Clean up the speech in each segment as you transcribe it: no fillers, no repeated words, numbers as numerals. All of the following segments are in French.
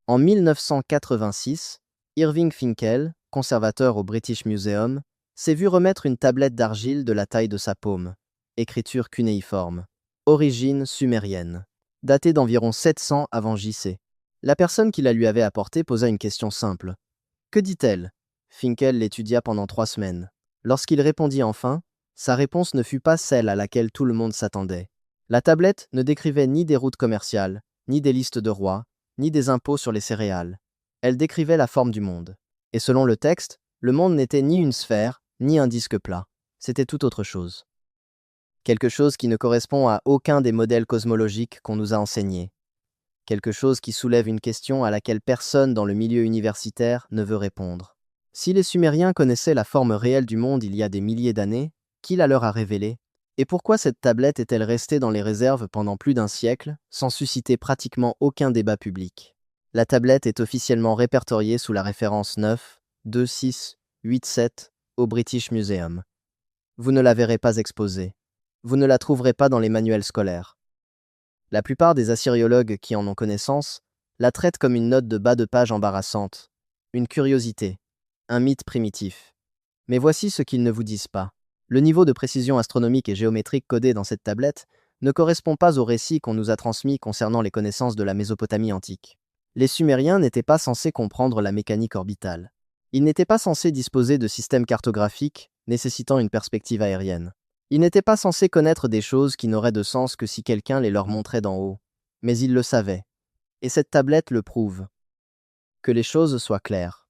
En 1986, Irving Finkel, conservateur au British Museum, s'est vu remettre une tablette d'argile de la taille de sa paume. Écriture cunéiforme. Origine sumérienne. Datée d'environ 700 avant JC. La personne qui la lui avait apportée posa une question simple. Que dit-elle? Finkel l'étudia pendant 3 semaines. Lorsqu'il répondit enfin, sa réponse ne fut pas celle à laquelle tout le monde s'attendait. La tablette ne décrivait ni des routes commerciales, ni des listes de rois, ni des impôts sur les céréales. Elle décrivait la forme du monde. Et selon le texte, le monde n'était ni une sphère, ni un disque plat. C'était tout autre chose. Quelque chose qui ne correspond à aucun des modèles cosmologiques qu'on nous a enseignés. Quelque chose qui soulève une question à laquelle personne dans le milieu universitaire ne veut répondre. Si les Sumériens connaissaient la forme réelle du monde il y a des milliers d'années, qui la leur a révélée? Et pourquoi cette tablette est-elle restée dans les réserves pendant plus d'un siècle, sans susciter pratiquement aucun débat public? La tablette est officiellement répertoriée sous la référence 9.2.6.8.7 au British Museum. Vous ne la verrez pas exposée. Vous ne la trouverez pas dans les manuels scolaires. La plupart des assyriologues qui en ont connaissance la traitent comme une note de bas de page embarrassante, une curiosité, un mythe primitif. Mais voici ce qu'ils ne vous disent pas. Le niveau de précision astronomique et géométrique codé dans cette tablette ne correspond pas au récit qu'on nous a transmis concernant les connaissances de la Mésopotamie antique. Les Sumériens n'étaient pas censés comprendre la mécanique orbitale. Ils n'étaient pas censés disposer de systèmes cartographiques nécessitant une perspective aérienne. Ils n'étaient pas censés connaître des choses qui n'auraient de sens que si quelqu'un les leur montrait d'en haut. Mais ils le savaient. Et cette tablette le prouve. Que les choses soient claires.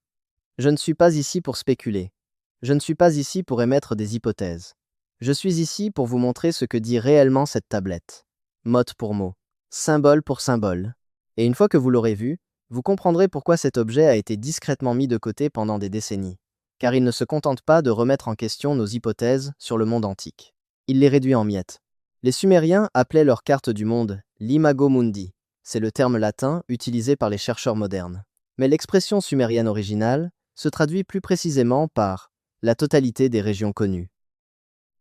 Je ne suis pas ici pour spéculer. Je ne suis pas ici pour émettre des hypothèses. Je suis ici pour vous montrer ce que dit réellement cette tablette. Mot pour mot. Symbole pour symbole. Et une fois que vous l'aurez vu, vous comprendrez pourquoi cet objet a été discrètement mis de côté pendant des décennies. Car il ne se contente pas de remettre en question nos hypothèses sur le monde antique. Il les réduit en miettes. Les Sumériens appelaient leur carte du monde l'imago mundi. C'est le terme latin utilisé par les chercheurs modernes. Mais l'expression sumérienne originale se traduit plus précisément par la totalité des régions connues.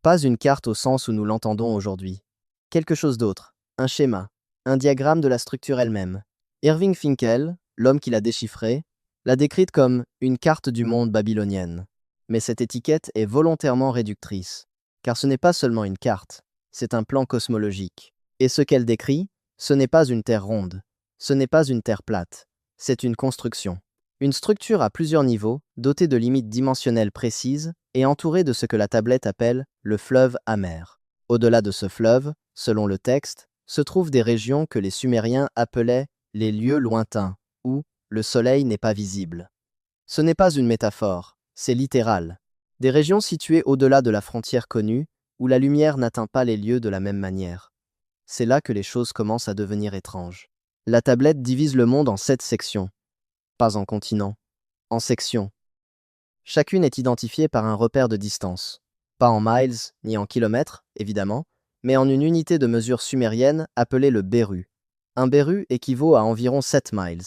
Pas une carte au sens où nous l'entendons aujourd'hui. Quelque chose d'autre, un schéma, un diagramme de la structure elle-même. Irving Finkel, l'homme qui l'a déchiffrée, l'a décrite comme une carte du monde babylonienne. Mais cette étiquette est volontairement réductrice, car ce n'est pas seulement une carte, c'est un plan cosmologique. Et ce qu'elle décrit, ce n'est pas une terre ronde, ce n'est pas une terre plate, c'est une construction. Une structure à plusieurs niveaux, dotée de limites dimensionnelles précises et entourée de ce que la tablette appelle le fleuve amer. Au-delà de ce fleuve, selon le texte, se trouvent des régions que les Sumériens appelaient les lieux lointains, où le soleil n'est pas visible. Ce n'est pas une métaphore, c'est littéral. Des régions situées au-delà de la frontière connue, où la lumière n'atteint pas les lieux de la même manière. C'est là que les choses commencent à devenir étranges. La tablette divise le monde en 7 sections. Pas en continents, en sections. Chacune est identifiée par un repère de distance. Pas en miles, ni en kilomètres, évidemment, mais en une unité de mesure sumérienne appelée le beru. Un beru équivaut à environ 7 miles.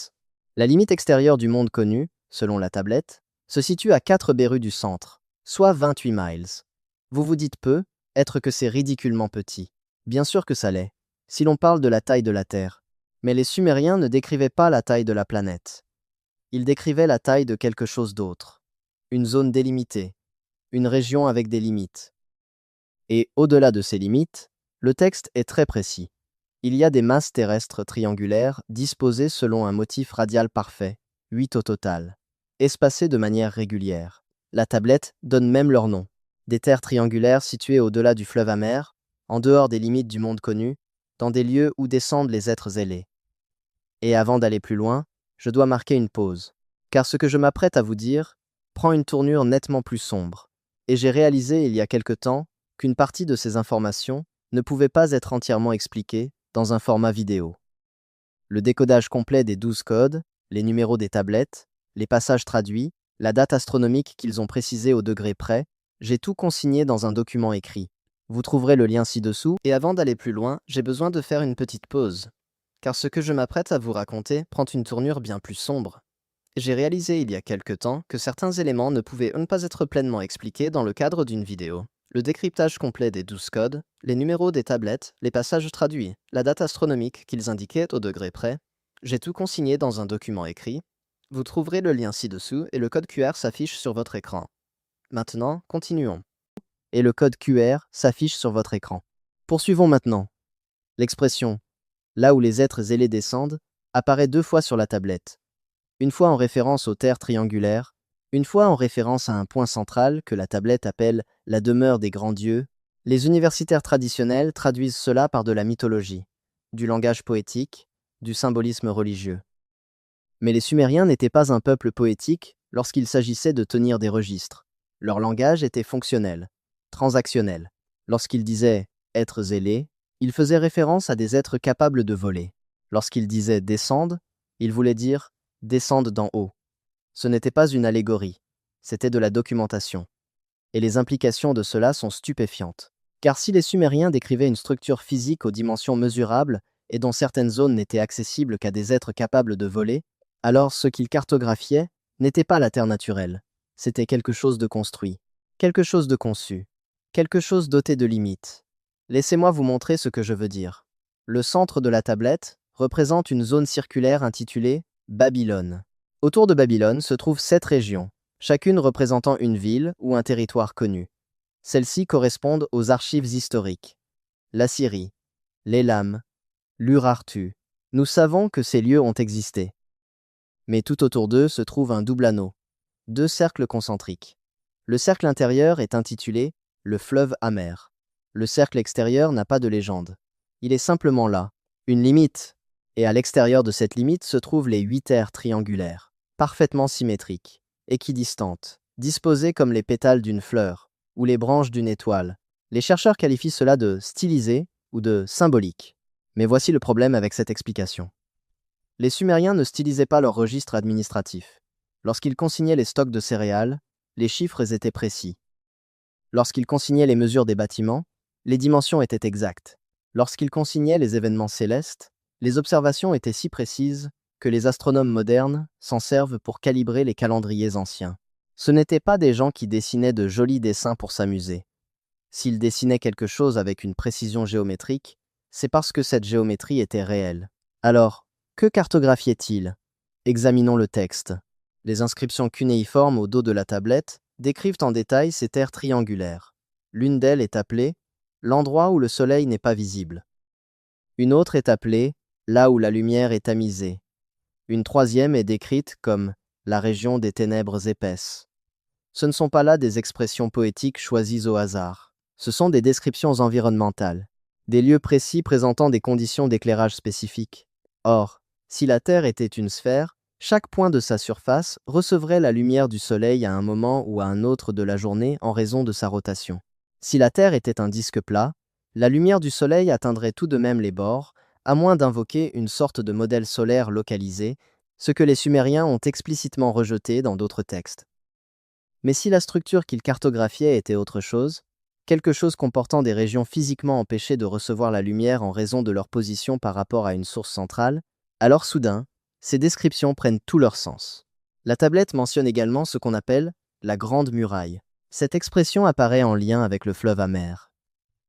La limite extérieure du monde connu, selon la tablette, se situe à 4 berus du centre, soit 28 miles. Vous vous dites peu, être que c'est ridiculement petit. Bien sûr que ça l'est, si l'on parle de la taille de la Terre. Mais les Sumériens ne décrivaient pas la taille de la planète. Ils décrivaient la taille de quelque chose d'autre. Une zone délimitée, une région avec des limites. Et au-delà de ces limites, le texte est très précis. Il y a des masses terrestres triangulaires disposées selon un motif radial parfait, 8 au total, espacées de manière régulière. La tablette donne même leur nom. Des terres triangulaires situées au-delà du fleuve amer, en dehors des limites du monde connu, dans des lieux où descendent les êtres ailés. Et avant d'aller plus loin, je dois marquer une pause. Car ce que je m'apprête à vous dire prend une tournure nettement plus sombre. Et j'ai réalisé il y a quelque temps qu'une partie de ces informations ne pouvait pas être entièrement expliquée dans un format vidéo. Le décodage complet des 12 codes, les numéros des tablettes, les passages traduits, la date astronomique qu'ils ont précisée au degré près, j'ai tout consigné dans un document écrit. Vous trouverez le lien ci-dessous, et avant d'aller plus loin, j'ai besoin de faire une petite pause. Car ce que je m'apprête à vous raconter prend une tournure bien plus sombre. J'ai réalisé il y a quelque temps que certains éléments ne pouvaient ne pas être pleinement expliqués dans le cadre d'une vidéo. Le décryptage complet des 12 codes, les numéros des tablettes, les passages traduits, la date astronomique qu'ils indiquaient au degré près, J'ai tout consigné dans un document écrit. Vous trouverez le lien ci-dessous et le code QR s'affiche sur votre écran. Maintenant, continuons. Et le code QR s'affiche sur votre écran. Poursuivons maintenant. L'expression « là où les êtres ailés descendent » apparaît 2 fois sur la tablette. Une fois en référence aux terres triangulaires, une fois en référence à un point central que la tablette appelle la demeure des grands dieux. Les universitaires traditionnels traduisent cela par de la mythologie, du langage poétique, du symbolisme religieux. Mais les Sumériens n'étaient pas un peuple poétique lorsqu'il s'agissait de tenir des registres. Leur langage était fonctionnel, transactionnel. Lorsqu'ils disaient « êtres ailés », ils faisaient référence à des êtres capables de voler. Lorsqu'ils disaient « descendent », ils voulaient dire « descendent d'en haut ». Ce n'était pas une allégorie, c'était de la documentation. Et les implications de cela sont stupéfiantes. Car si les Sumériens décrivaient une structure physique aux dimensions mesurables et dont certaines zones n'étaient accessibles qu'à des êtres capables de voler, alors ce qu'ils cartographiaient n'était pas la Terre naturelle, c'était quelque chose de construit, quelque chose de conçu, quelque chose doté de limites. Laissez-moi vous montrer ce que je veux dire. Le centre de la tablette représente une zone circulaire intitulée Babylone. Autour de Babylone se trouvent 7 régions, chacune représentant une ville ou un territoire connu. Celles-ci correspondent aux archives historiques. L'Assyrie, l'Élam, l'Urartu. Nous savons que ces lieux ont existé. Mais tout autour d'eux se trouve un double anneau, 2 cercles concentriques. Le cercle intérieur est intitulé le fleuve amer. Le cercle extérieur n'a pas de légende. Il est simplement là, une limite. Et à l'extérieur de cette limite se trouvent les 8 terres triangulaires, parfaitement symétriques, équidistantes, disposées comme les pétales d'une fleur ou les branches d'une étoile. Les chercheurs qualifient cela de stylisé ou de symbolique. Mais voici le problème avec cette explication. Les Sumériens ne stylisaient pas leur registre administratif. Lorsqu'ils consignaient les stocks de céréales, les chiffres étaient précis. Lorsqu'ils consignaient les mesures des bâtiments, les dimensions étaient exactes. Lorsqu'ils consignaient les événements célestes, les observations étaient si précises que les astronomes modernes s'en servent pour calibrer les calendriers anciens. Ce n'étaient pas des gens qui dessinaient de jolis dessins pour s'amuser. S'ils dessinaient quelque chose avec une précision géométrique, c'est parce que cette géométrie était réelle. Alors, que cartographiait-il? Examinons le texte. Les inscriptions cunéiformes au dos de la tablette décrivent en détail ces terres triangulaires. L'une d'elles est appelée « l'endroit où le soleil n'est pas visible ». Une autre est appelée « là où la lumière est tamisée ». Une troisième est décrite comme « la région des ténèbres épaisses ». Ce ne sont pas là des expressions poétiques choisies au hasard. Ce sont des descriptions environnementales, des lieux précis présentant des conditions d'éclairage spécifiques. Or, si la Terre était une sphère, chaque point de sa surface recevrait la lumière du Soleil à un moment ou à un autre de la journée en raison de sa rotation. Si la Terre était un disque plat, la lumière du Soleil atteindrait tout de même les bords, à moins d'invoquer une sorte de modèle solaire localisé, ce que les Sumériens ont explicitement rejeté dans d'autres textes. Mais si la structure qu'ils cartographiaient était autre chose, quelque chose comportant des régions physiquement empêchées de recevoir la lumière en raison de leur position par rapport à une source centrale, alors soudain, ces descriptions prennent tout leur sens. La tablette mentionne également ce qu'on appelle la Grande Muraille. Cette expression apparaît en lien avec le fleuve amer.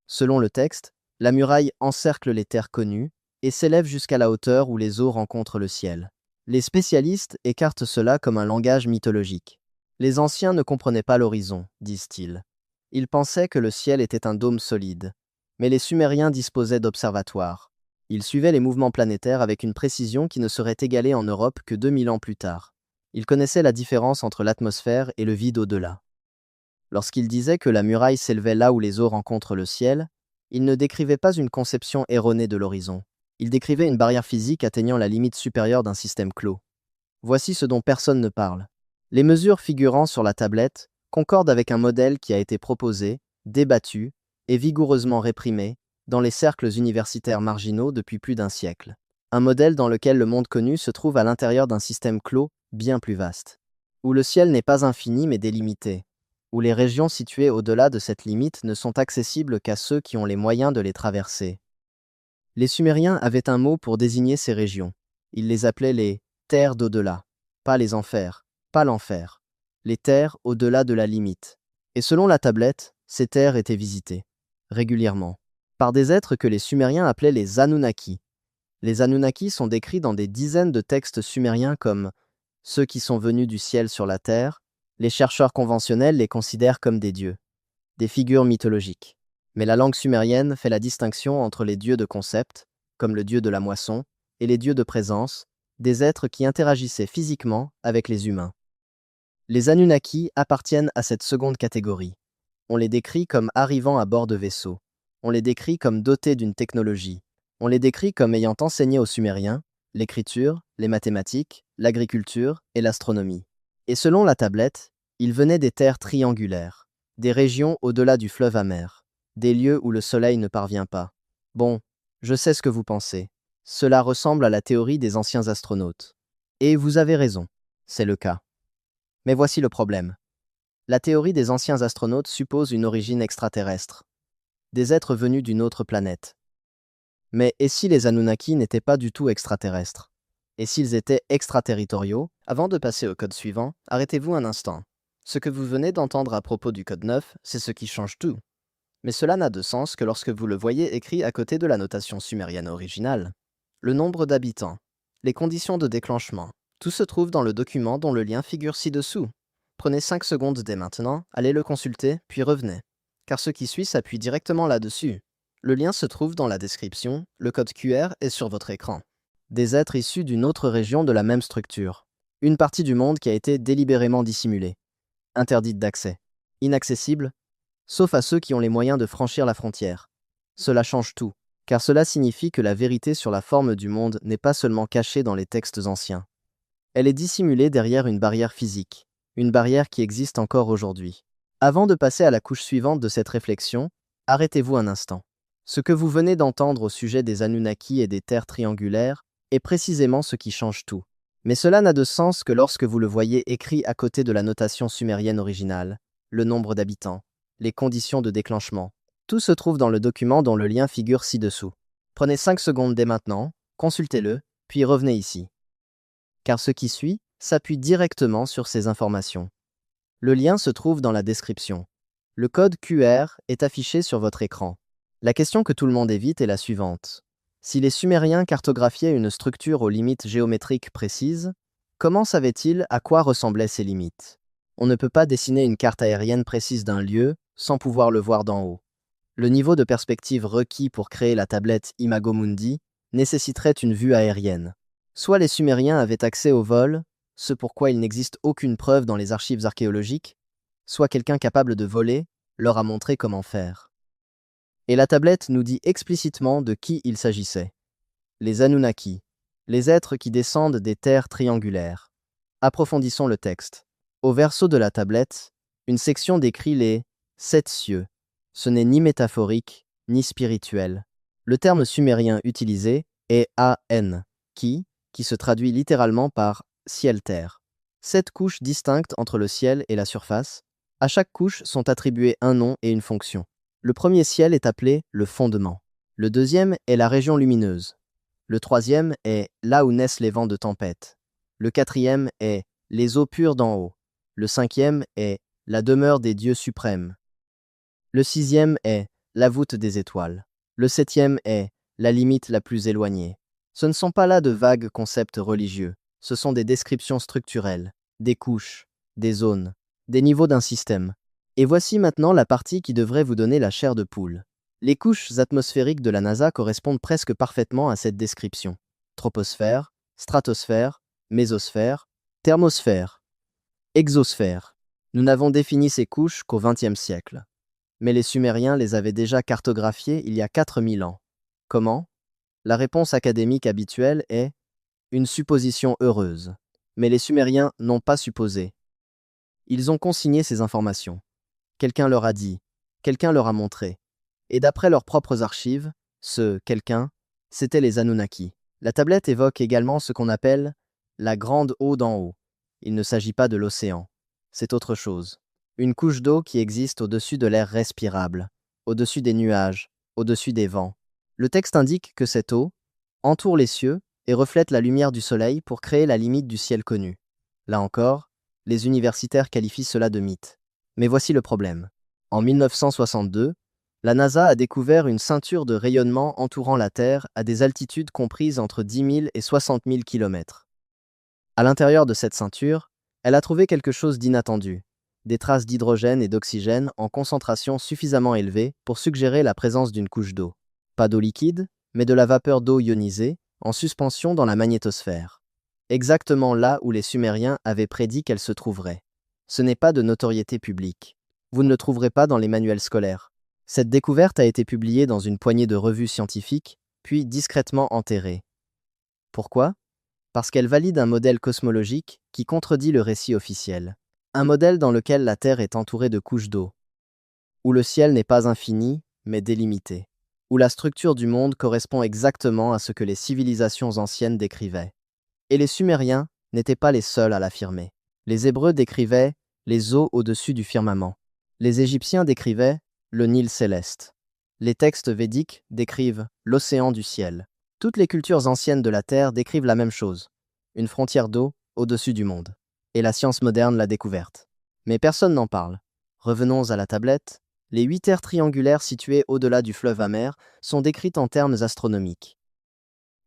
Selon le texte, la muraille encercle les terres connues et s'élève jusqu'à la hauteur où les eaux rencontrent le ciel. Les spécialistes écartent cela comme un langage mythologique. Les anciens ne comprenaient pas l'horizon, disent-ils. Ils pensaient que le ciel était un dôme solide. Mais les Sumériens disposaient d'observatoires. Ils suivaient les mouvements planétaires avec une précision qui ne serait égalée en Europe que 2000 ans plus tard. Ils connaissaient la différence entre l'atmosphère et le vide au-delà. Lorsqu'ils disaient que la muraille s'élevait là où les eaux rencontrent le ciel, ils ne décrivaient pas une conception erronée de l'horizon. Ils décrivaient une barrière physique atteignant la limite supérieure d'un système clos. Voici ce dont personne ne parle. Les mesures figurant sur la tablette concordent avec un modèle qui a été proposé, débattu et vigoureusement réprimé dans les cercles universitaires marginaux depuis plus d'un siècle. Un modèle dans lequel le monde connu se trouve à l'intérieur d'un système clos bien plus vaste, où le ciel n'est pas infini mais délimité, où les régions situées au-delà de cette limite ne sont accessibles qu'à ceux qui ont les moyens de les traverser. Les Sumériens avaient un mot pour désigner ces régions. Ils les appelaient les terres d'au-delà, pas les enfers, pas l'enfer, les terres au-delà de la limite. Et selon la tablette, ces terres étaient visitées, régulièrement, par des êtres que les Sumériens appelaient les Anunnaki. Les Anunnaki sont décrits dans des dizaines de textes sumériens comme ceux qui sont venus du ciel sur la terre. Les chercheurs conventionnels les considèrent comme des dieux, des figures mythologiques. Mais la langue sumérienne fait la distinction entre les dieux de concept, comme le dieu de la moisson, et les dieux de présence, des êtres qui interagissaient physiquement avec les humains. Les Anunnaki appartiennent à cette seconde catégorie. On les décrit comme arrivant à bord de vaisseaux. On les décrit comme dotés d'une technologie. On les décrit comme ayant enseigné aux Sumériens l'écriture, les mathématiques, l'agriculture et l'astronomie. Et selon la tablette, ils venaient des terres triangulaires, des régions au-delà du fleuve amer, des lieux où le soleil ne parvient pas. Bon, je sais ce que vous pensez. Cela ressemble à la théorie des anciens astronautes. Et vous avez raison, c'est le cas. Mais voici le problème. La théorie des anciens astronautes suppose une origine extraterrestre, des êtres venus d'une autre planète. Mais et si les Anunnaki n'étaient pas du tout extraterrestres? Et s'ils étaient extraterritoriaux? Avant de passer au code suivant, arrêtez-vous un instant. Ce que vous venez d'entendre à propos du code 9, c'est ce qui change tout. Mais cela n'a de sens que lorsque vous le voyez écrit à côté de la notation sumérienne originale. Le nombre d'habitants, les conditions de déclenchement, tout se trouve dans le document dont le lien figure ci-dessous. Prenez 5 secondes dès maintenant, allez le consulter, puis revenez. Car ce qui suit s'appuie directement là-dessus. Le lien se trouve dans la description, le code QR est sur votre écran. Des êtres issus d'une autre région de la même structure. Une partie du monde qui a été délibérément dissimulée. Interdite d'accès. Inaccessible, sauf à ceux qui ont les moyens de franchir la frontière. Cela change tout, car cela signifie que la vérité sur la forme du monde n'est pas seulement cachée dans les textes anciens. Elle est dissimulée derrière une barrière physique, une barrière qui existe encore aujourd'hui. Avant de passer à la couche suivante de cette réflexion, arrêtez-vous un instant. Ce que vous venez d'entendre au sujet des Anunnaki et des terres triangulaires est précisément ce qui change tout. Mais cela n'a de sens que lorsque vous le voyez écrit à côté de la notation sumérienne originale, le nombre d'habitants, les conditions de déclenchement. Tout se trouve dans le document dont le lien figure ci-dessous. Prenez 5 secondes dès maintenant, consultez-le, puis revenez ici. Car ce qui suit s'appuie directement sur ces informations. Le lien se trouve dans la description. Le code QR est affiché sur votre écran. La question que tout le monde évite est la suivante. Si les Sumériens cartographiaient une structure aux limites géométriques précises, comment savaient-ils à quoi ressemblaient ces limites? On ne peut pas dessiner une carte aérienne précise d'un lieu sans pouvoir le voir d'en haut. Le niveau de perspective requis pour créer la tablette Imago Mundi nécessiterait une vue aérienne. Soit les Sumériens avaient accès au vol, ce pourquoi il n'existe aucune preuve dans les archives archéologiques, soit quelqu'un capable de voler leur a montré comment faire. Et la tablette nous dit explicitement de qui il s'agissait. Les Anunnaki, les êtres qui descendent des terres triangulaires. Approfondissons le texte. Au verso de la tablette, une section décrit les 7 cieux. Ce n'est ni métaphorique, ni spirituel. Le terme sumérien utilisé est An, qui se traduit littéralement par ciel-terre. 7 couches distinctes entre le ciel et la surface. À chaque couche sont attribués un nom et une fonction. Le premier ciel est appelé le fondement. Le deuxième est la région lumineuse. Le troisième est là où naissent les vents de tempête. Le quatrième est les eaux pures d'en haut. Le cinquième est la demeure des dieux suprêmes. Le sixième est la voûte des étoiles. Le septième est la limite la plus éloignée. Ce ne sont pas là de vagues concepts religieux. Ce sont des descriptions structurelles, des couches, des zones, des niveaux d'un système. Et voici maintenant la partie qui devrait vous donner la chair de poule. Les couches atmosphériques de la NASA correspondent presque parfaitement à cette description. Troposphère, stratosphère, mésosphère, thermosphère, exosphère. Nous n'avons défini ces couches qu'au XXe siècle. Mais les Sumériens les avaient déjà cartographiées il y a 4000 ans. Comment? La réponse académique habituelle est une supposition heureuse. Mais les Sumériens n'ont pas supposé. Ils ont consigné ces informations. Quelqu'un leur a dit, quelqu'un leur a montré. Et d'après leurs propres archives, ce « quelqu'un », c'était les Anunnaki. La tablette évoque également ce qu'on appelle la grande eau d'en haut. Il ne s'agit pas de l'océan. C'est autre chose. Une couche d'eau qui existe au-dessus de l'air respirable, au-dessus des nuages, au-dessus des vents. Le texte indique que cette eau entoure les cieux et reflète la lumière du soleil pour créer la limite du ciel connu. Là encore, les universitaires qualifient cela de mythe. Mais voici le problème. En 1962, La NASA a découvert une ceinture de rayonnement entourant la Terre à des altitudes comprises entre 10 000 et 60 000 km. À l'intérieur de cette ceinture, elle a trouvé quelque chose d'inattendu, des traces d'hydrogène et d'oxygène en concentration suffisamment élevée pour suggérer la présence d'une couche d'eau. Pas d'eau liquide, mais de la vapeur d'eau ionisée, en suspension dans la magnétosphère. Exactement là où les Sumériens avaient prédit qu'elle se trouverait. Ce n'est pas de notoriété publique. Vous ne le trouverez pas dans les manuels scolaires. Cette découverte a été publiée dans une poignée de revues scientifiques, puis discrètement enterrée. Pourquoi ? Parce qu'elle valide un modèle cosmologique qui contredit le récit officiel. Un modèle dans lequel la Terre est entourée de couches d'eau, où le ciel n'est pas infini, mais délimité, où la structure du monde correspond exactement à ce que les civilisations anciennes décrivaient. Et les Sumériens n'étaient pas les seuls à l'affirmer. Les Hébreux décrivaient les eaux au-dessus du firmament. Les Égyptiens décrivaient le Nil céleste. Les textes védiques décrivent l'océan du ciel. Toutes les cultures anciennes de la Terre décrivent la même chose, une frontière d'eau au-dessus du monde. Et la science moderne l'a découverte. Mais personne n'en parle. Revenons à la tablette. Les 8 terres triangulaires situées au-delà du fleuve amer sont décrites en termes astronomiques.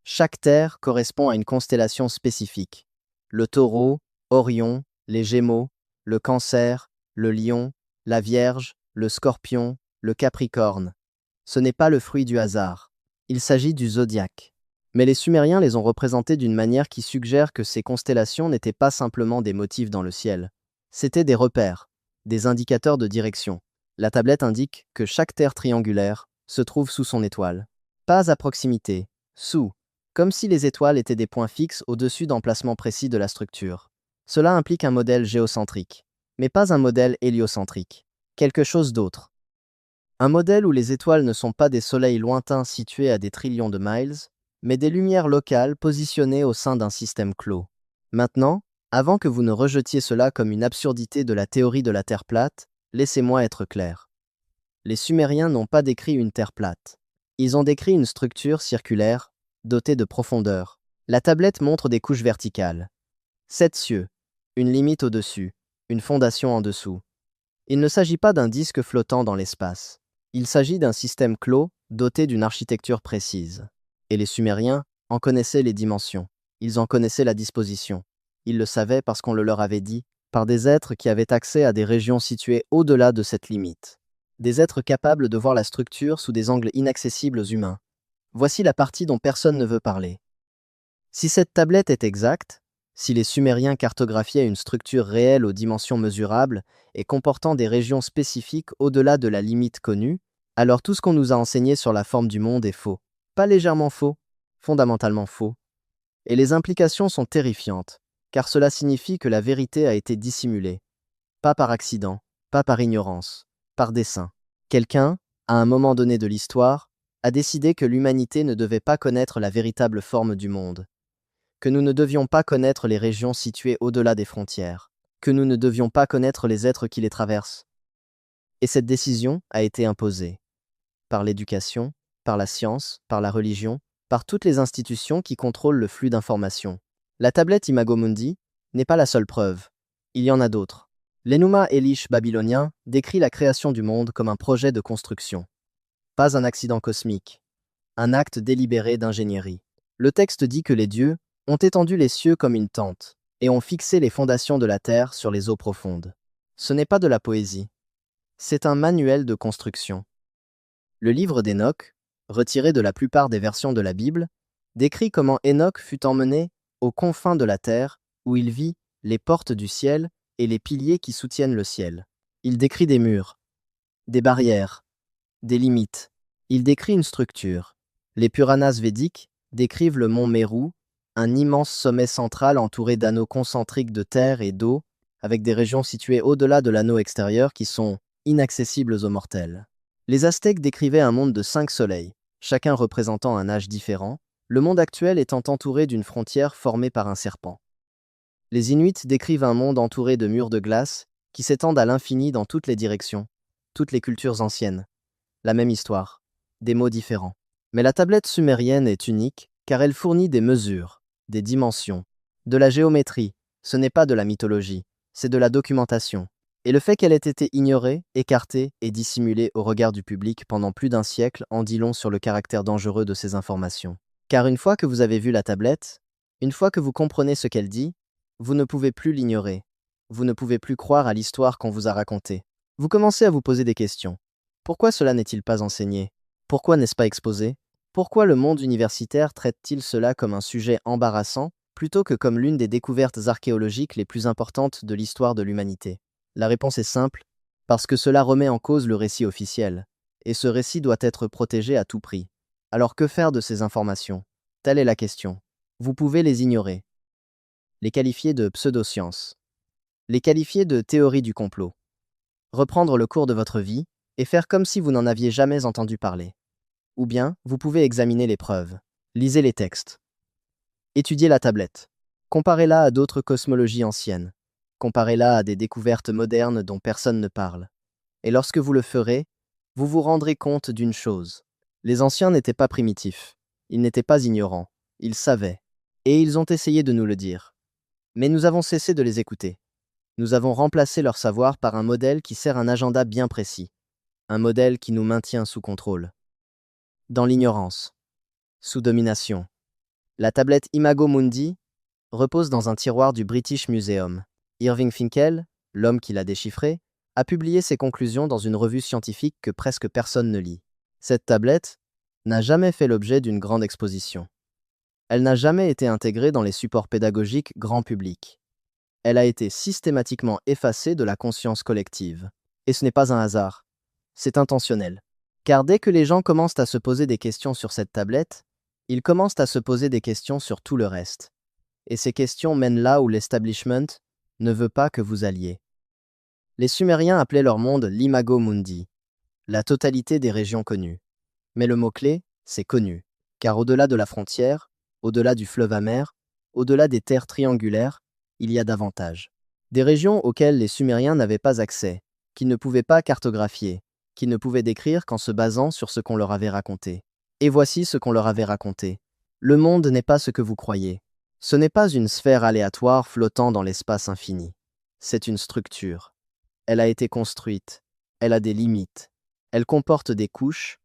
Chaque terre correspond à une constellation spécifique. Le Taureau, Orion, les Gémeaux, le Cancer, le Lion, la Vierge, le Scorpion, le Capricorne. Ce n'est pas le fruit du hasard. Il s'agit du zodiaque. Mais les Sumériens les ont représentées d'une manière qui suggère que ces constellations n'étaient pas simplement des motifs dans le ciel. C'étaient des repères, des indicateurs de direction. La tablette indique que chaque terre triangulaire se trouve sous son étoile. Pas à proximité, sous, comme si les étoiles étaient des points fixes au-dessus d'emplacements précis de la structure. Cela implique un modèle géocentrique, mais pas un modèle héliocentrique. Quelque chose d'autre. Un modèle où les étoiles ne sont pas des soleils lointains situés à des trillions de miles, mais des lumières locales positionnées au sein d'un système clos. Maintenant, avant que vous ne rejetiez cela comme une absurdité de la théorie de la Terre plate, laissez-moi être clair. Les Sumériens n'ont pas décrit une Terre plate. Ils ont décrit une structure circulaire, dotée de profondeur. La tablette montre des couches verticales. 7 cieux, une limite au-dessus, une fondation en dessous. Il ne s'agit pas d'un disque flottant dans l'espace. Il s'agit d'un système clos, doté d'une architecture précise. Et les Sumériens en connaissaient les dimensions. Ils en connaissaient la disposition. Ils le savaient parce qu'on le leur avait dit, par des êtres qui avaient accès à des régions situées au-delà de cette limite. Des êtres capables de voir la structure sous des angles inaccessibles aux humains. Voici la partie dont personne ne veut parler. Si cette tablette est exacte, si les Sumériens cartographiaient une structure réelle aux dimensions mesurables et comportant des régions spécifiques au-delà de la limite connue, alors tout ce qu'on nous a enseigné sur la forme du monde est faux. Pas légèrement faux, fondamentalement faux. Et les implications sont terrifiantes, car cela signifie que la vérité a été dissimulée. Pas par accident, pas par ignorance, par dessein. Quelqu'un, à un moment donné de l'histoire, a décidé que l'humanité ne devait pas connaître la véritable forme du monde, que nous ne devions pas connaître les régions situées au-delà des frontières, que nous ne devions pas connaître les êtres qui les traversent. Et cette décision a été imposée par l'éducation, par la science, par la religion, par toutes les institutions qui contrôlent le flux d'informations. La tablette Imago Mundi n'est pas la seule preuve. Il y en a d'autres. L'Enuma Elish babylonien décrit la création du monde comme un projet de construction. Pas un accident cosmique, un acte délibéré d'ingénierie. Le texte dit que les dieux ont étendu les cieux comme une tente et ont fixé les fondations de la terre sur les eaux profondes. Ce n'est pas de la poésie. C'est un manuel de construction. Le livre d'Enoch, retiré de la plupart des versions de la Bible, décrit comment Enoch fut emmené aux confins de la terre, où il vit les portes du ciel et les piliers qui soutiennent le ciel. Il décrit des murs, des barrières, des limites. Il décrit une structure. Les Puranas védiques décrivent le mont Meru, un immense sommet central entouré d'anneaux concentriques de terre et d'eau, avec des régions situées au-delà de l'anneau extérieur qui sont inaccessibles aux mortels. Les Aztèques décrivaient un monde de 5 soleils, chacun représentant un âge différent, le monde actuel étant entouré d'une frontière formée par un serpent. Les Inuits décrivent un monde entouré de murs de glace qui s'étendent à l'infini dans toutes les directions, toutes les cultures anciennes. La même histoire, des mots différents. Mais la tablette sumérienne est unique car elle fournit des mesures, des dimensions, de la géométrie. Ce n'est pas de la mythologie, c'est de la documentation. Et le fait qu'elle ait été ignorée, écartée et dissimulée au regard du public pendant plus d'un siècle en dit long sur le caractère dangereux de ces informations. Car une fois que vous avez vu la tablette, une fois que vous comprenez ce qu'elle dit, vous ne pouvez plus l'ignorer. Vous ne pouvez plus croire à l'histoire qu'on vous a racontée. Vous commencez à vous poser des questions. Pourquoi cela n'est-il pas enseigné? Pourquoi n'est-ce pas exposé? Pourquoi le monde universitaire traite-t-il cela comme un sujet embarrassant plutôt que comme l'une des découvertes archéologiques les plus importantes de l'histoire de l'humanité? La réponse est simple, parce que cela remet en cause le récit officiel, et ce récit doit être protégé à tout prix. Alors que faire de ces informations? Telle est la question. Vous pouvez les ignorer, les qualifier de pseudosciences, les qualifier de théorie du complot, reprendre le cours de votre vie et faire comme si vous n'en aviez jamais entendu parler. Ou bien, vous pouvez examiner les preuves, lisez les textes, étudiez la tablette, comparez-la à d'autres cosmologies anciennes, comparez-la à des découvertes modernes dont personne ne parle. Et lorsque vous le ferez, vous vous rendrez compte d'une chose. Les anciens n'étaient pas primitifs, ils n'étaient pas ignorants, ils savaient, et ils ont essayé de nous le dire. Mais nous avons cessé de les écouter. Nous avons remplacé leur savoir par un modèle qui sert un agenda bien précis, un modèle qui nous maintient sous contrôle. Dans l'ignorance, sous domination. La tablette Imago Mundi repose dans un tiroir du British Museum. Irving Finkel, l'homme qui l'a déchiffrée, a publié ses conclusions dans une revue scientifique que presque personne ne lit. Cette tablette n'a jamais fait l'objet d'une grande exposition. Elle n'a jamais été intégrée dans les supports pédagogiques grand public. Elle a été systématiquement effacée de la conscience collective. Et ce n'est pas un hasard, c'est intentionnel. Car dès que les gens commencent à se poser des questions sur cette tablette, ils commencent à se poser des questions sur tout le reste. Et ces questions mènent là où l'establishment ne veut pas que vous alliez. Les Sumériens appelaient leur monde l'Imago Mundi, la totalité des régions connues. Mais le mot-clé, c'est connu, car au-delà de la frontière, au-delà du fleuve amer, au-delà des terres triangulaires, il y a davantage. Des régions auxquelles les Sumériens n'avaient pas accès, qu'ils ne pouvaient pas cartographier, qu'ils ne pouvaient décrire qu'en se basant sur ce qu'on leur avait raconté. Et voici ce qu'on leur avait raconté. Le monde n'est pas ce que vous croyez. Ce n'est pas une sphère aléatoire flottant dans l'espace infini. C'est une structure. Elle a été construite. Elle a des limites. Elle comporte des couches.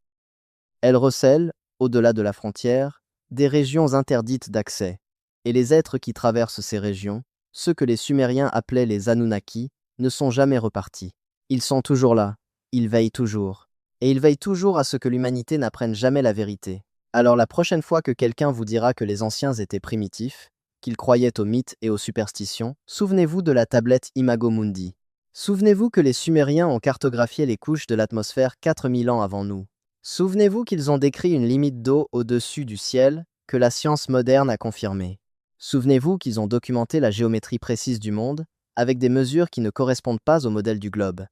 Elle recèle, au-delà de la frontière, des régions interdites d'accès. Et les êtres qui traversent ces régions, ceux que les Sumériens appelaient les Anunnaki, ne sont jamais repartis. Ils sont toujours là. Ils veillent toujours. Et ils veillent toujours à ce que l'humanité n'apprenne jamais la vérité. Alors la prochaine fois que quelqu'un vous dira que les anciens étaient primitifs, qu'ils croyaient aux mythes et aux superstitions, souvenez-vous de la tablette Imago Mundi. Souvenez-vous que les Sumériens ont cartographié les couches de l'atmosphère 4000 ans avant nous. Souvenez-vous qu'ils ont décrit une limite d'eau au-dessus du ciel que la science moderne a confirmée. Souvenez-vous qu'ils ont documenté la géométrie précise du monde avec des mesures qui ne correspondent pas au modèle du globe.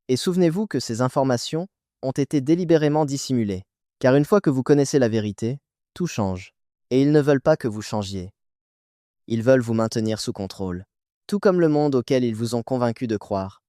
Et souvenez-vous que ces informations ont été délibérément dissimulées. Car une fois que vous connaissez la vérité, tout change. Et ils ne veulent pas que vous changiez. Ils veulent vous maintenir sous contrôle. Tout comme le monde auquel ils vous ont convaincu de croire.